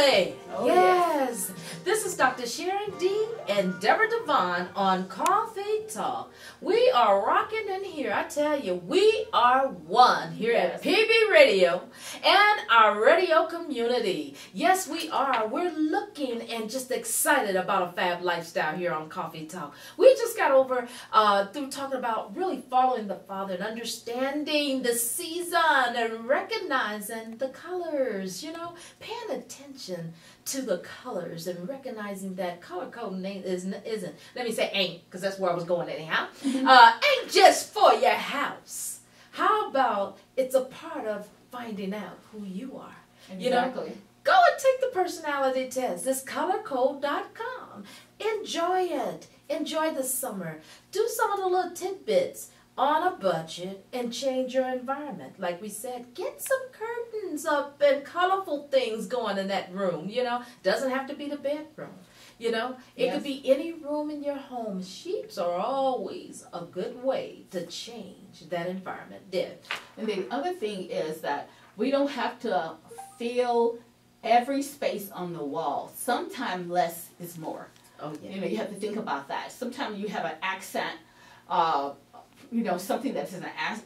Wiley. Oh, yes. This is Dr. Sharon D. and Deborah Devon on Coffee Talk. We are rocking in here. I tell you, we are one here at PB Radio and our radio community. Yes, we are. We're looking and just excited about a fab lifestyle here on Coffee Talk. We just got over through talking about really following the Father and understanding the season and recognizing the colors, you know, paying attention to the colors and recognizing that color coding isn't, let me say ain't, because that's where I was going anyhow, ain't just for your house. How about it's a part of finding out who you are? Exactly. You know, go and take the personality test. It's colorcode.com. Enjoy it. Enjoy the summer. Do some of the little tidbits on a budget and change your environment. Like we said, get some curtains up and colorful things going in that room. You know, doesn't have to be the bedroom. You know, it could be any room in your home. Sheets are always a good way to change that environment. Deb. And the other thing is that we don't have to fill every space on the wall. Sometimes less is more. Oh, yeah. You know, you have to think about that. Sometimes you have an accent, you know, something that's an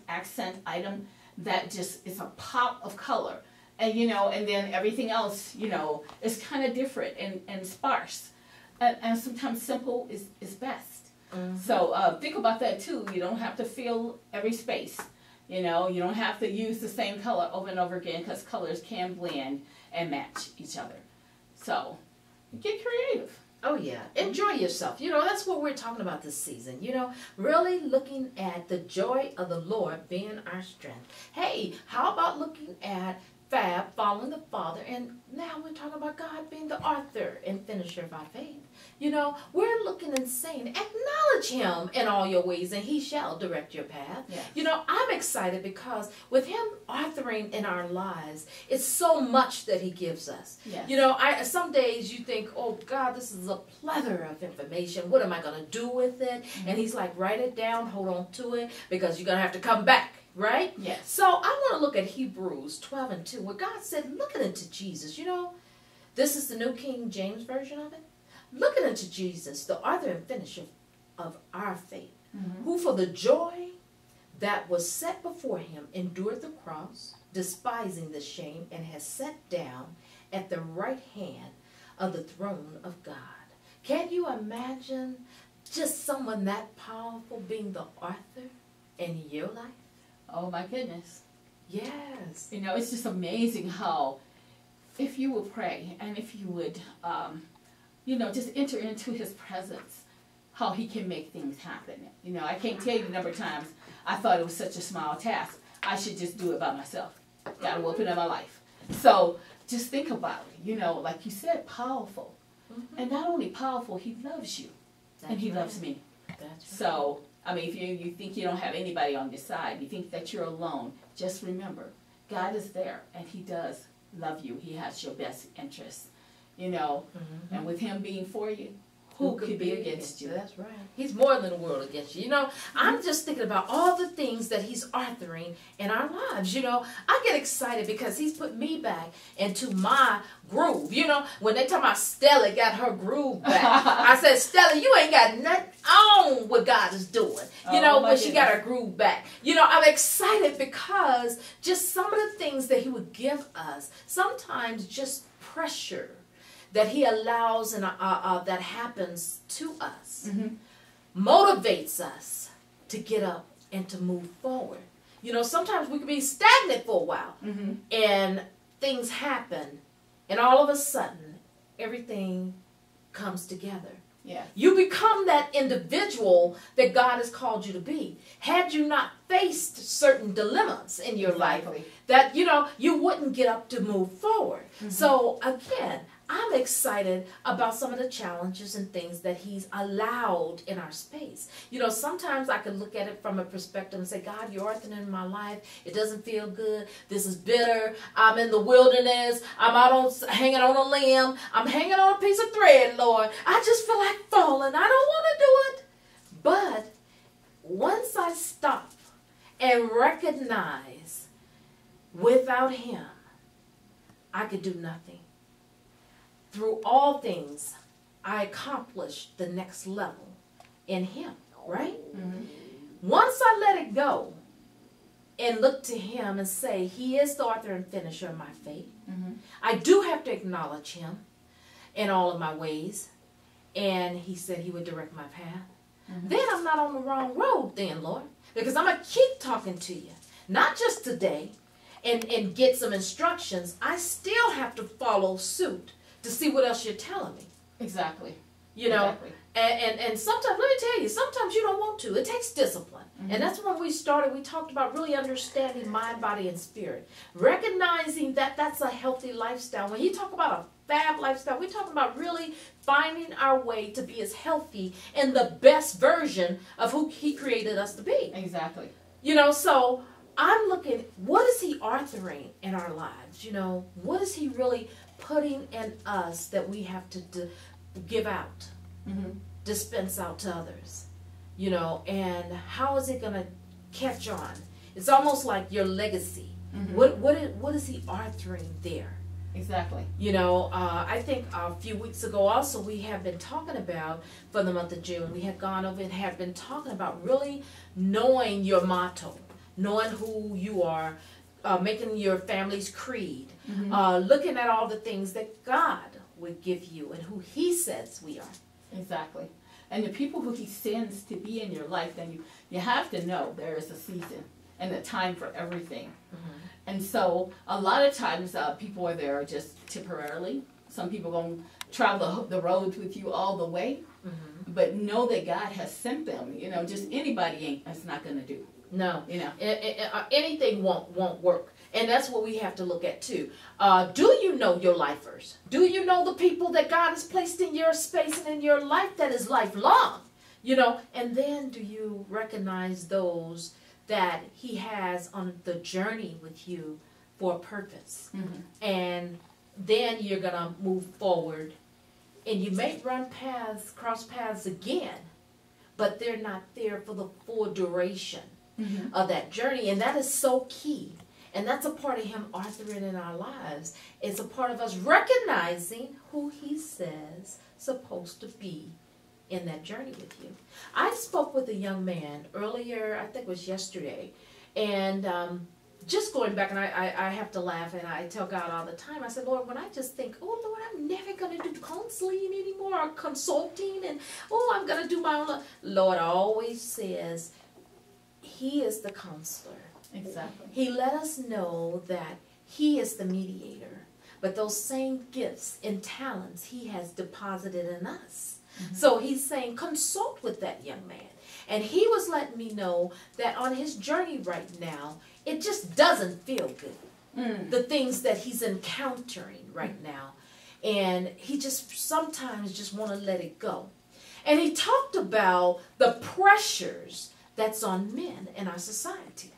accent item that just is a pop of color. And, you know, and then everything else, you know, is kind of different and sparse. And sometimes simple is best. Mm-hmm. So think about that too. You don't have to fill every space. You know, you don't have to use the same color over and over again because colors can blend and match each other. So get creative. Oh, yeah. Enjoy yourself. You know, that's what we're talking about this season. You know, really looking at the joy of the Lord being our strength. Hey, how about looking at Fab, following the Father, and now we're talking about God being the author and finisher of our faith. You know, we're looking and saying, acknowledge Him in all your ways, and He shall direct your path. Yes. You know, I'm excited because with Him authoring in our lives, it's so much that He gives us. Yes. You know, some days you think, oh, God, this is a plethora of information. What am I going to do with it? Mm-hmm. And He's like, write it down, hold on to it, because you're going to have to come back. Right? Yes. So I want to look at Hebrews 12:2, where God said, looking into Jesus. You know, this is the New King James Version of it. Looking into Jesus, the author and finisher of our faith, who for the joy that was set before Him endured the cross, despising the shame, and has sat down at the right hand of the throne of God. Can you imagine just someone that powerful being the author in your life? Oh my goodness. Yes. You know, it's just amazing how if you would pray and if you would, you know, just enter into His presence, how He can make things happen. You know, I can't tell you the number of times I thought it was such a small task. I should just do it by myself. God will open up my life. So just think about it. You know, like you said, powerful. And not only powerful, He loves you. And He loves me. That's right. So, I mean, if you think you don't have anybody on your side, you think that you're alone, just remember, God is there, and He does love you. He has your best interests, you know, and with Him being for you, who could be against you? That's right. He's more than the world against you. You know, I'm just thinking about all the things that He's authoring in our lives. You know, I get excited because He's put me back into my groove. You know, when they talk about Stella got her groove back, I said, Stella, you ain't got nothing on what God is doing. You know, when she got her groove back. You know, I'm excited because just some of the things that He would give us, sometimes just pressure that He allows and that happens to us, motivates us to get up and to move forward. You know, sometimes we can be stagnant for a while, and things happen, and all of a sudden, everything comes together. Yeah. You become that individual that God has called you to be. Had you not faced certain dilemmas in your life, that, you know, you wouldn't get up to move forward. So, again, I'm excited about some of the challenges and things that He's allowed in our space. You know, sometimes I can look at it from a perspective and say, God, you're authoring in my life. It doesn't feel good. This is bitter. I'm in the wilderness. I'm out hanging on a limb. I'm hanging on a piece of thread, Lord. I just feel like falling. I don't want to do it. But once I stop and recognize without Him, I could do nothing. through all things, I accomplished the next level in him, right? Mm-hmm. Once I let it go and look to him and say, he is the author and finisher of my faith, Mm-hmm. I do have to acknowledge him in all of my ways. And he said he would direct my path. Mm-hmm. Then I'm not on the wrong road then, Lord. Because I'm going to keep talking to you. Not just today and get some instructions. I still have to follow suit to see what else you're telling me. Exactly. You know, Exactly. and sometimes, let me tell you, sometimes you don't want to. It takes discipline. Mm-hmm. And that's when we started. We talked about really understanding mind, body, and spirit. Recognizing that that's a healthy lifestyle. When you talk about a fab lifestyle, we're talking about really finding our way to be as healthy and the best version of who he created us to be. Exactly. You know, so I'm looking, what is he authoring in our lives? You know, what is he really putting in us that we have to give out, Mm-hmm. dispense out to others? You know, and how is it going to catch on? It's almost like your legacy. Mm-hmm. What is he authoring there? Exactly. You know, I think a few weeks ago also we have been talking about, for the month of June, we had gone over and have been talking about really knowing your motto, knowing who you are, making your family's creed, Mm-hmm. looking at all the things that God would give you and who he says we are. Exactly. And the people who he sends to be in your life, then you have to know there is a season and a time for everything. Mm-hmm. And so a lot of times people are there just temporarily. Some people going to travel the roads with you all the way. Mm-hmm. But know that God has sent them. You know, just anybody it's not going to do. No, You know. anything won't work. And that's what we have to look at too. Do you know your lifers? Do you know the people that God has placed in your space and in your life that is lifelong? You know, and then do you recognize those that he has on the journey with you for a purpose? Mm-hmm. And then you're going to move forward. And you may cross paths again, but they're not there for the full duration Mm-hmm. of that journey. And that is so key. And that's a part of him authoring in our lives. It's a part of us recognizing who he says supposed to be in that journey with you. I spoke with a young man earlier, I think it was yesterday, and just going back, and I have to laugh, and I tell God all the time, I said, Lord, when I just think, oh, Lord, I'm never going to do counseling anymore or consulting, and, oh, I'm going to do my own, Lord always says, he is the counselor. Exactly. He let us know that he is the mediator, but those same gifts and talents he has deposited in us. Mm-hmm. So he's saying, consult with that young man. And he was letting me know that on his journey right now, it just doesn't feel good. Mm. The things that he's encountering right now. And he just sometimes just want to let it go. And he talked about the pressures that's on men in our society.